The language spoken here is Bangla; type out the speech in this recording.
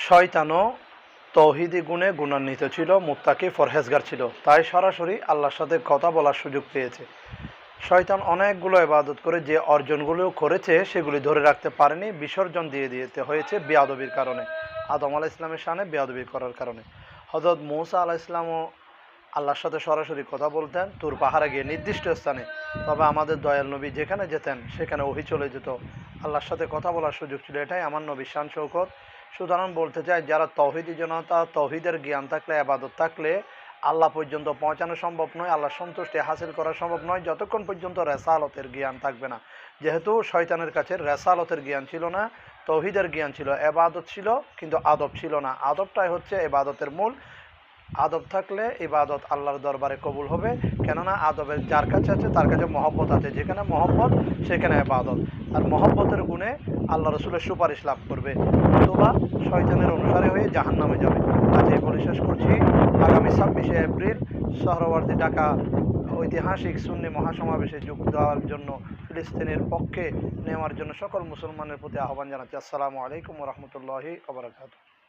শয়তানও তৌহিদি গুণে গুণান্বিত ছিল, মুত্তাকি ফরহেজগার ছিল, তাই সরাসরি আল্লাহর সাথে কথা বলার সুযোগ পেয়েছে। শয়তান অনেকগুলো ইবাদত করে যে অর্জনগুলো করেছে সেগুলি ধরে রাখতে পারেনি, বিসর্জন দিয়ে দিতে হয়েছে বেয়াদবির কারণে, আদম আলাহ ইসলামের সামনে বেয়াদবি করার কারণে। হযরত মূসা আলাহ ইসলামও আল্লাহর সাথে সরাসরি কথা বলতেন তুর পাহাড়ে গিয়ে নির্দিষ্ট স্থানে। তবে আমাদের দয়াল নবী যেখানে যেতেন সেখানে ওহী চলে যেত, আল্লাহর সাথে কথা বলার সুযোগ ছিল। এটাই আমার নবীর শান শৌকত। সুতরাং বলতে চাই, যারা তৌহিদি জনতা, তৌহিদের জ্ঞান থাকলে, আবাদত থাকলে আল্লাহ পর্যন্ত পৌঁছানো সম্ভব নয়, আল্লাহর সন্তুষ্টি হাসিল করা সম্ভব নয় যতক্ষণ পর্যন্ত রেসালতের জ্ঞান থাকবে না। যেহেতু শয়তানের কাছে রেসালতের জ্ঞান ছিল না, তৌহিদের জ্ঞান ছিল, এবাদত ছিল কিন্তু আদব ছিল না। আদবটাই হচ্ছে এবাদতের মূল। আদব থাকলে ইবাদত আল্লাহর দরবারে কবুল হবে, কেননা আদবের যার কাছে আছে তার কাছে মহব্বত আছে, যেখানে মহব্বত সেখানে ইবাদত। আর মহব্বতের গুণে আল্লাহ রসুলের সুপারিশ লাভ করবে, অথবা শয়তানের অনুসারে হয়ে জাহান্নামে যাবে। আজ এই বলে শেষ করছি। আগামী 26শে এপ্রিল সোহরাওয়ার্দী ঢাকা ঐতিহাসিক সুন্নি মহাসমাবেশে যোগ দেওয়ার জন্য, ফিলিস্তিনের পক্ষে নেওয়ার জন্য সকল মুসলমানের প্রতি আহ্বান জানাচ্ছি। আসসালামু আলাইকুম ওয়া রাহমাতুল্লাহি ওয়া বারাকাতুহু।